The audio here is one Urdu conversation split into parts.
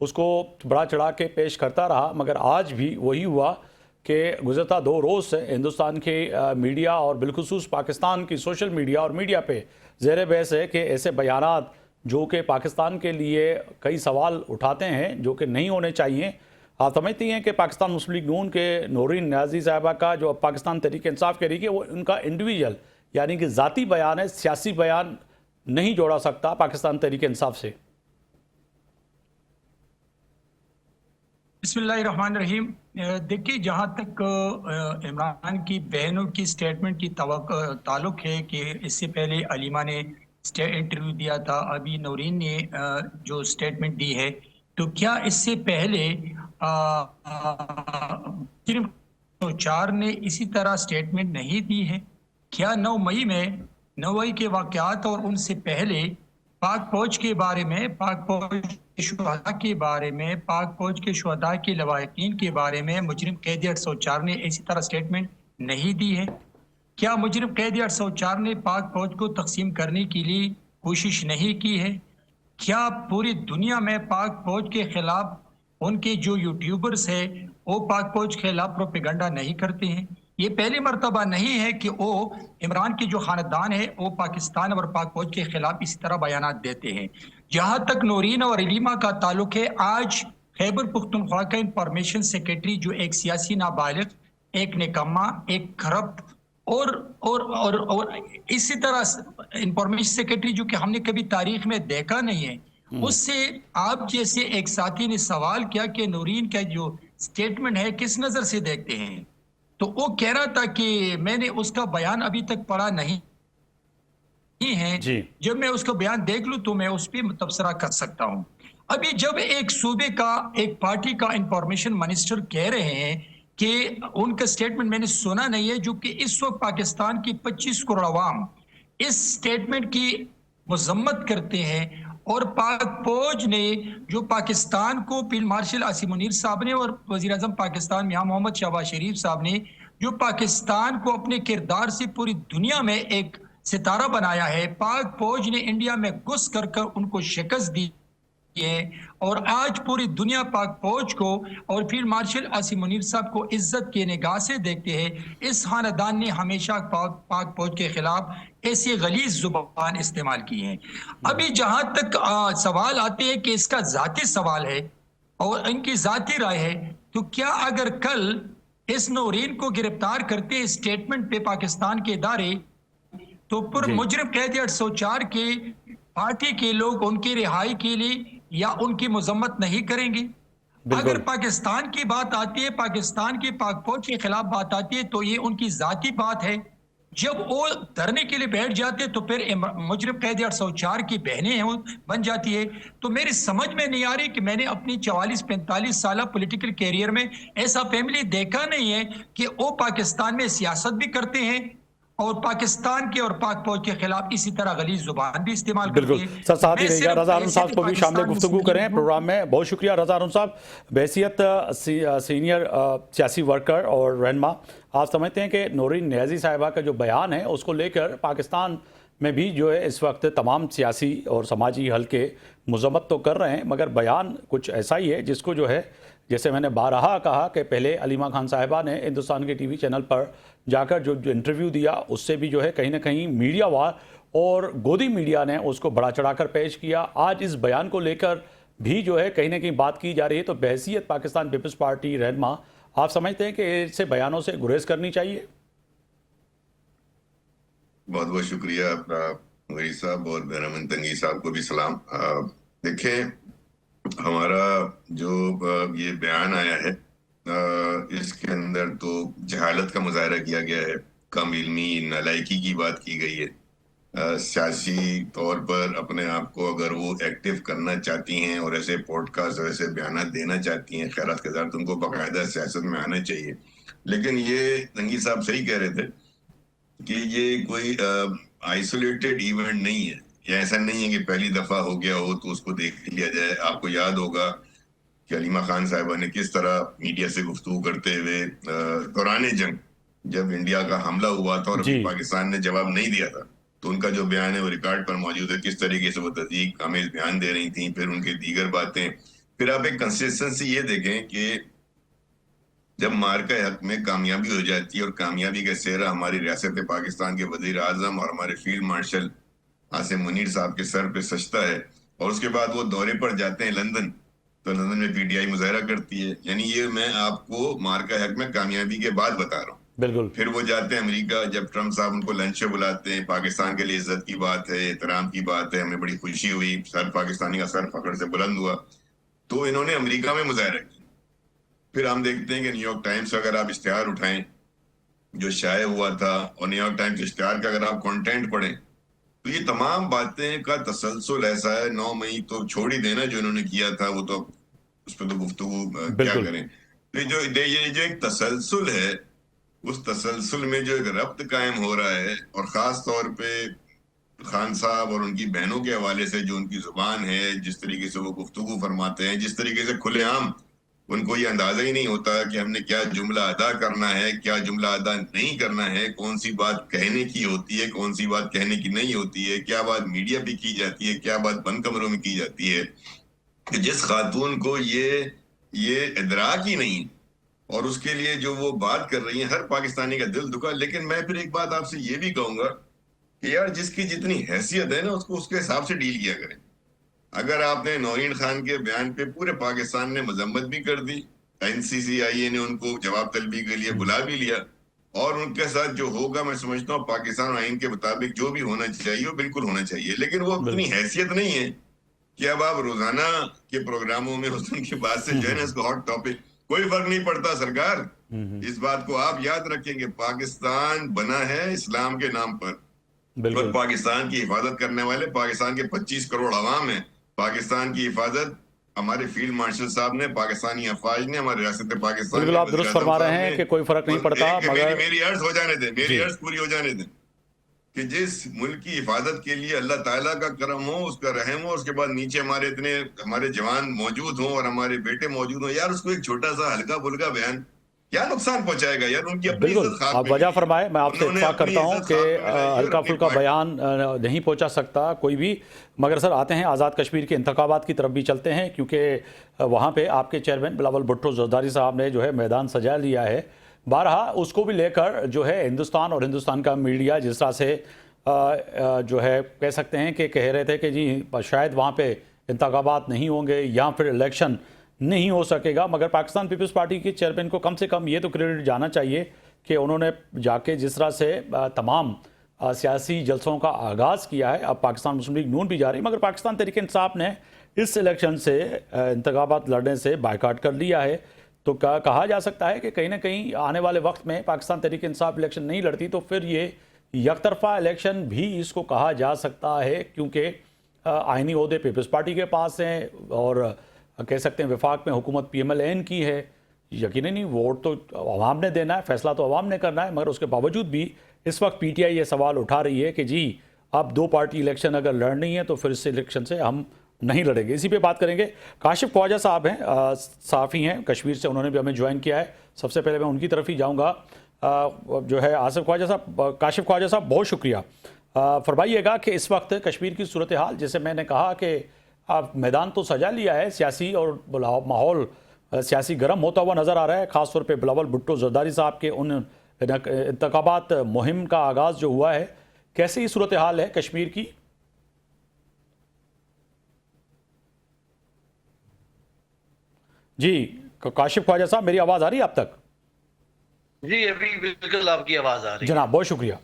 اس کو بڑا چڑھا کے پیش کرتا رہا، مگر آج بھی وہی ہوا کہ گزشتہ 2 روز سے ہندوستان کے میڈیا اور بالخصوص پاکستان کی سوشل میڈیا اور میڈیا پہ زیر بحث ہے کہ ایسے بیانات جو کہ پاکستان کے لیے کئی سوال اٹھاتے ہیں جو کہ نہیں ہونے چاہیے. آپ سمجھتی ہیں کہ پاکستان مسلم لیگ نون کے نورین نیازی صاحبہ کا جو پاکستان تحریک انصاف کہہ رہی ہے وہ ان کا انڈیویجول یعنی کہ ذاتی بیان ہے، سیاسی بیان نہیں جوڑا سکتا پاکستان تحریک انصاف سے؟ بسم اللہ الرحمن الرحیم. دیکھیے، جہاں تک عمران کی بہنوں کی سٹیٹمنٹ کی تعلق ہے کہ اس سے پہلے علیمہ نے انٹرویو دیا تھا، ابھی نورین نے جو سٹیٹمنٹ دی ہے، تو کیا اس سے پہلے صرف 4 نے اسی طرح سٹیٹمنٹ نہیں دی ہے؟ کیا 9 مئی کے واقعات اور ان سے پہلے پاک فوج کے بارے میں، پاک فوج کے شہداء کے بارے میں، پاک فوج کے شہداء کے لواحقین کے بارے میں مجرم قیدی 804 نے اسی طرح سٹیٹمنٹ نہیں دی ہے؟ کیا مجرم قیدی 804 نے پاک فوج کو تقسیم کرنے کے لیے کوشش نہیں کی ہے؟ کیا پوری دنیا میں پاک فوج کے خلاف ان کے جو یوٹیوبرز ہیں وہ پاک فوج کے خلاف پروپیگنڈا نہیں کرتے ہیں؟ یہ پہلی مرتبہ نہیں ہے کہ وہ عمران کی جو خاندان ہے وہ پاکستان اور پاک فوج کے خلاف اسی طرح بیانات دیتے ہیں. جہاں تک نورین اور علیمہ کا تعلق ہے، آج خیبر پختونخوا کا انفارمیشن سیکریٹری جو ایک سیاسی نابالغ، ایک نکما، ایک کرپٹ اور اسی طرح انفارمیشن سیکریٹری جو کہ ہم نے کبھی تاریخ میں دیکھا نہیں ہے، اس سے آپ جیسے ایک ساتھی نے سوال کیا کہ نورین کا جو سٹیٹمنٹ ہے کس نظر سے دیکھتے ہیں، تو وہ کہہ رہا تھا کہ میں نے اس کا بیان ابھی تک پڑھا نہیں ہے، جب میں اس کا بیان دیکھ لوں تو میں اس پہ تبصرہ کر سکتا ہوں. ابھی جب ایک صوبے کا، ایک پارٹی کا انفارمیشن منسٹر کہہ رہے ہیں کہ ان کا سٹیٹمنٹ میں نے سنا نہیں ہے، جو کہ اس وقت پاکستان کی 25 کروڑ عوام اس سٹیٹمنٹ کی مذمت کرتے ہیں، اور پاک فوج نے جو پاکستان کو فیلڈ مارشل عاصم منیر صاحب نے اور وزیر اعظم پاکستان میاں محمد شہباز شریف صاحب نے جو پاکستان کو اپنے کردار سے پوری دنیا میں ایک ستارہ بنایا ہے، پاک فوج نے انڈیا میں گھس کر ان کو شکست دی ہے، اور آج پوری دنیا پاک فوج کو اور فیلڈ مارشل عاصم منیر صاحب کو عزت کی نگاہ سے دیکھتے ہیں. اس خاندان نے ہمیشہ پاک فوج کے خلاف ایسی غلیظ زبان استعمال کی ہے. ابھی جہاں تک سوال آتے ہیں کہ اس کا ذاتی سوال ہے اور ان کی ذاتی رائے ہے، تو کیا اگر کل اس نورین کو گرفتار کرتے اسٹیٹمنٹ پہ پاکستان کے ادارے، تو پر مجرم قیدی 804 کے پارٹی کے لوگ ان کی رہائی کے لیے یا ان کی مذمت نہیں کریں گے؟ اگر پاکستان کی بات آتی ہے، پاکستان کی پاک فوج کے خلاف بات آتی ہے، تو یہ ان کی ذاتی بات ہے. جب وہ دھرنے کے لیے بیٹھ جاتے تو پھر مجرم قیدی 804 کی بہنیں بن جاتی ہے. تو میری سمجھ میں نہیں آ رہی کہ میں نے اپنی 44-45 سالہ پولیٹیکل کیریئر میں ایسا فیملی دیکھا نہیں ہے کہ وہ پاکستان میں سیاست بھی کرتے ہیں اور پاکستان کے اور پاک فوج کے خلاف اسی طرح غلیظ زبان بھی استعمال کرتے ہیں. بالکل سر، ساتھ ہی رہے گا. رضا ہارون صاحب کو بھی شامل گفتگو کریں پروگرام میں. بہت شکریہ رضا ہارون صاحب، بحیثیت سینئر سیاسی ورکر اور رہنما. آپ سمجھتے ہیں کہ نورین نیازی صاحبہ کا جو بیان ہے اس کو لے کر پاکستان میں بھی جو ہے اس وقت تمام سیاسی اور سماجی حلقے مذمت تو کر رہے ہیں، مگر بیان کچھ ایسا ہی ہے جس کو جو ہے، جیسے میں نے بارہا کہا کہ پہلے علیمہ خان صاحبہ نے ہندوستان کے ٹی وی چینل پر جا کر جو انٹرویو دیا، اس سے بھی جو ہے کہیں نہ کہیں میڈیا وار اور گودی میڈیا نے اس کو بڑا چڑھا کر پیش کیا. آج اس بیان کو لے کر بھی جو ہے کہیں نہ کہیں بات کی جا رہی ہے. تو بحیثیت پاکستان پیپلز پارٹی رہنما، آپ سمجھتے ہیں کہ ایسے بیانوں سے گریز کرنی چاہیے؟ بہت بہت شکریہ مغری صاحب، اور بہرامن تنگی صاحب کو بھی سلام. دیکھیں، ہمارا جو یہ بیان آیا ہے اس کے اندر تو جہالت کا مظاہرہ کیا گیا ہے، کم علمی، نالائکی کی بات کی گئی ہے. سیاسی طور پر اپنے آپ کو اگر وہ ایکٹیو کرنا چاہتی ہیں اور ایسے پوڈ کاسٹ اور ایسے بیانات دینا چاہتی ہیں، خیرات کے ساتھ ان کو باقاعدہ سیاست میں آنا چاہیے. لیکن یہ تنگی صاحب صحیح کہہ رہے تھے کہ یہ کوئی آئسولیٹڈ ایونٹ نہیں ہے، یا ایسا نہیں ہے کہ پہلی دفعہ ہو گیا ہو تو اس کو دیکھ لیا جائے. آپ کو یاد ہوگا کہ علیمہ خان صاحبہ نے کس طرح میڈیا سے گفتگو کرتے ہوئے دوران جنگ جب انڈیا کا حملہ ہوا تھا اور پاکستان نے جواب نہیں دیا تھا، تو ان کا جو بیان ہے وہ ریکارڈ پر موجود ہے، کس طریقے سے وہ تصدیق آمیز بیان دے رہی تھیں. پھر ان کے دیگر باتیں پھر آپ ایک کنسسٹنسی یہ دیکھیں کہ جب مارکہ حق میں کامیابی ہو جاتی ہے اور کامیابی کا سہرا ہماری ریاست پاکستان کے وزیر اعظم اور ہمارے فیلڈ مارشل عاصم منیر صاحب کے سر پہ سجتا ہے، اور اس کے بعد وہ دورے پر جاتے ہیں لندن، تو لندن میں پی ٹی آئی مظاہرہ کرتی ہے. یعنی یہ میں آپ کو مارکہ حق میں کامیابی کے بعد بتا رہا ہوں. بالکل. پھر وہ جاتے ہیں امریکہ، جب ٹرمپ صاحب ان کو لنچ پہ بلاتے ہیں، پاکستان کے لیے عزت کی بات ہے، احترام کی بات ہے، ہمیں بڑی خوشی ہوئی، سر پاکستانی کا سر فخر سے بلند ہوا، تو انہوں نے امریکہ میں مظاہرہ کیا. پھر ہم دیکھتے ہیں کہ نیو یارک ٹائمز کا اگر آپ اشتہار اٹھائیں جو شائع ہوا تھا، اور نیو یارک ٹائمز اشتہار کا اگر آپ کانٹینٹ پڑھیں، تو یہ تمام باتیں کا تسلسل ایسا ہے. 9 مئی تو چھوڑ ہی دینا جو انہوں نے کیا تھا، وہ تو اس پہ تو گفتگو کیا کریں. تو یہ جو ایک تسلسل ہے، اس تسلسل میں جو ایک ربط قائم ہو رہا ہے، اور خاص طور پہ خان صاحب اور ان کی بہنوں کے حوالے سے جو ان کی زبان ہے، جس طریقے سے وہ گفتگو فرماتے ہیں، جس طریقے سے کھلے عام ان کو یہ اندازہ ہی نہیں ہوتا کہ ہم نے کیا جملہ ادا کرنا ہے، کیا جملہ ادا نہیں کرنا ہے، کون سی بات کہنے کی ہوتی ہے، کون سی بات کہنے کی نہیں ہوتی ہے، کیا بات میڈیا پہ کی جاتی ہے، کیا بات بند کمروں میں کی جاتی ہے. کہ جس خاتون کو یہ ادراک ہی نہیں، اور اس کے لیے جو وہ بات کر رہی ہیں، ہر پاکستانی کا دل دکھا. لیکن میں پھر ایک بات آپ سے یہ بھی کہوں گا کہ یار جس کی جتنی حیثیت ہے نا، اس کو اس کے حساب سے ڈیل کیا کریں. اگر آپ نے نورین خان کے بیان پہ پورے پاکستان نے مذمت بھی کر دی، NCCIA نے ان کو جواب طلبی کے لیے بلا بھی لیا، اور ان کے ساتھ جو ہوگا میں سمجھتا ہوں پاکستان آئین کے مطابق جو بھی ہونا چاہیے وہ بالکل ہونا چاہیے. لیکن وہ اتنی حیثیت نہیں ہے کہ اب آپ روزانہ کے پروگراموں میں اس کے بعد سے جو ہے نا اس کو ہاٹ ٹاپک، کوئی فرق نہیں پڑتا سرکار. اس بات کو آپ یاد رکھیں کہ پاکستان بنا ہے اسلام کے نام پر، اور پاکستان کی حفاظت کرنے والے پاکستان کے 25 کروڑ عوام ہیں. پاکستان کی حفاظت ہمارے فیلڈ مارشل صاحب نے، پاکستانی افواج نے، ہمارے ریاست پاکستان. بالکل آپ درست فرما رہے ہیں کہ کوئی فرق نہیں پڑتا، مگر میری عرض ہو جانے دیں، میری عرض پوری ہو جانے دیں کہ جس ملک کی حفاظت کے لیے اللہ تعالیٰ کا کرم ہو، اس کا رحم ہو، اس کے بعد نیچے ہمارے جوان موجود ہوں اور ہمارے بیٹے موجود ہوں، یار اس کو ایک چھوٹا سا ہلکا پھلکا بیان کیا نقصان پہنچائے گا یار. ان کی اپنی بالکل آپ وجہ فرمائے، میں آپ سے اتفاق کرتا ہوں کہ ہلکا پھلکا بیان نہیں پہنچا سکتا کوئی بھی. مگر سر آتے ہیں آزاد کشمیر کے انتخابات کی طرف بھی چلتے ہیں، کیونکہ وہاں پہ آپ کے چیئرمین بلاول بھٹو زرداری صاحب نے جو ہے میدان سجا لیا ہے. بارہا اس کو بھی لے کر جو ہے ہندوستان اور ہندوستان کا میڈیا جس طرح سے جو ہے کہہ سکتے ہیں کہ کہہ رہے تھے کہ جی شاید وہاں پہ انتخابات نہیں ہوں گے یا پھر الیکشن نہیں ہو سکے گا. مگر پاکستان پیپلز پارٹی کے چیئرمین کو کم سے کم یہ تو کریڈٹ جانا چاہیے کہ انہوں نے جا کے جس طرح سے تمام سیاسی جلسوں کا آغاز کیا ہے. اب پاکستان مسلم لیگ نون بھی جا رہی، مگر پاکستان تحریک انصاف نے اس الیکشن سے انتخابات لڑنے سے بائیکاٹ کر لیا ہے. تو کہا جا سکتا ہے کہ کہیں نہ کہیں آنے والے وقت میں پاکستان تحریک انصاف الیکشن نہیں لڑتی تو پھر یہ یک طرفہ الیکشن بھی اس کو کہا جا سکتا ہے، کیونکہ آئینی عہدے پیپلز پارٹی کے پاس ہیں اور کہہ سکتے ہیں وفاق میں حکومت PMLN کی ہے. یقیناً نہیں، ووٹ تو عوام نے دینا ہے، فیصلہ تو عوام نے کرنا ہے. مگر اس کے باوجود بھی اس وقت PTI یہ سوال اٹھا رہی ہے کہ جی اب 2 پارٹی الیکشن اگر لڑنی ہے تو پھر اس الیکشن سے ہم نہیں لڑیں گے. اسی پہ بات کریں گے. کاشف خواجہ صاحب ہیں، صحافی ہیں کشمیر سے، انہوں نے بھی ہمیں جوائن کیا ہے. سب سے پہلے میں ان کی طرف ہی جاؤں گا. جو ہے کاشف خواجہ صاحب بہت شکریہ. فرمائیے گا کہ اس وقت کشمیر کی صورتحال، جیسے میں نے کہا کہ آپ میدان تو سجا لیا ہے سیاسی، اور ماحول سیاسی گرم ہوتا ہوا نظر آ رہا ہے، خاص طور پہ بلاول بھٹو زرداری صاحب کے ان انتخابات مہم کا آغاز جو ہوا ہے، کیسی صورتحال ہے کشمیر کی؟ جی کاشف خواجہ صاحب میری آواز آ رہی ہے آپ تک؟ جی ابھی بالکل آپ کی آواز آ رہی ہے جناب، بہت شکریہ.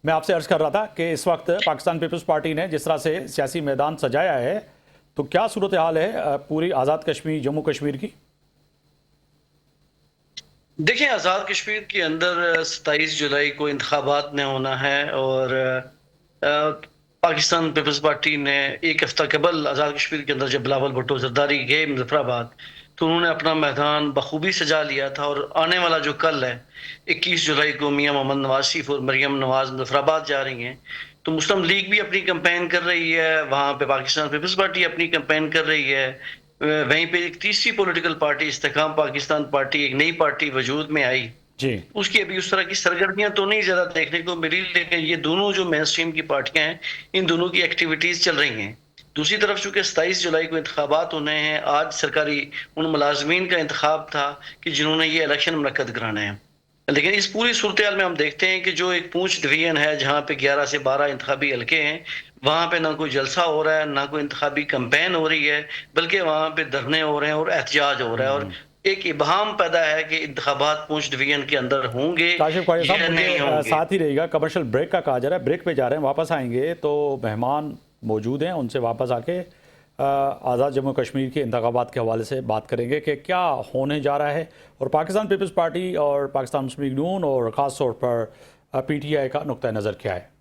میں آپ سے عرض کر رہا تھا کہ اس وقت پاکستان پیپلز پارٹی نے جس طرح سے سیاسی میدان سجایا ہے تو کیا صورتحال ہے پوری آزاد کشمیر جموں کشمیر کی؟ دیکھیں، آزاد کشمیر کے اندر 27 جولائی کو انتخابات نے ہونا ہے، اور پاکستان پیپلز پارٹی نے ایک ہفتہ قبل آزاد کشمیر کے اندر جب بلاول بھٹو زرداری گئے مظفر آباد تو انہوں نے اپنا میدان بخوبی سجا لیا تھا. اور آنے والا جو کل ہے 21 جولائی کو میاں محمد نواز شریف اور مریم نواز مظفر آباد جا رہی ہیں، تو مسلم لیگ بھی اپنی کمپین کر رہی ہے، وہاں پہ پاکستان پیپلز پارٹی اپنی کمپین کر رہی ہے، وہیں پہ ایک تیسری پولیٹیکل پارٹی استحکام پاکستان پارٹی، ایک نئی پارٹی وجود میں آئی. جی اس کی ابھی اس طرح کی سرگرمیاں تو نہیں زیادہ دیکھنے کو ملی، لیکن یہ دونوں جو مین سٹریم کی پارٹیاں ہیں ان دونوں کی ایکٹیویٹیز چل رہی ہیں. دوسری طرف چونکہ 27 جولائی کو انتخابات ہونے ہیں، آج سرکاری ان ملازمین کا انتخاب تھا کہ جنہوں نے یہ الیکشن منعقد کرانے ہیں، لیکن اس پوری صورتحال میں ہم دیکھتے ہیں کہ جو ایک پونچھ ڈویژن ہے جہاں پہ 11 سے 12 انتخابی حلقے ہیں، وہاں پہ نہ کوئی جلسہ ہو رہا ہے، نہ کوئی انتخابی کمپین ہو رہی ہے، بلکہ وہاں پہ دھرنے ہو رہے ہیں اور احتجاج ہو رہا ہے، اور ایک ابہام پیدا ہے کہ انتخابات پونچھ ڈویژن کے اندر ہوں گے کاشف قادری یا صاحب نہیں ہوں مجھے گے۔ ساتھ ہی رہے گا، کمرشل بریک کا کہا جا رہا ہے، بریک پہ جا رہے ہیں، واپس آئیں گے تو مہمان موجود ہیں، ان سے واپس آ کے آزاد جموں کشمیر کے انتخابات کے حوالے سے بات کریں گے کہ کیا ہونے جا رہا ہے، اور پاکستان پیپلز پارٹی اور پاکستان مسلم لیگ نون اور خاص طور پر پی ٹی آئی کا نقطہ نظر کیا ہے۔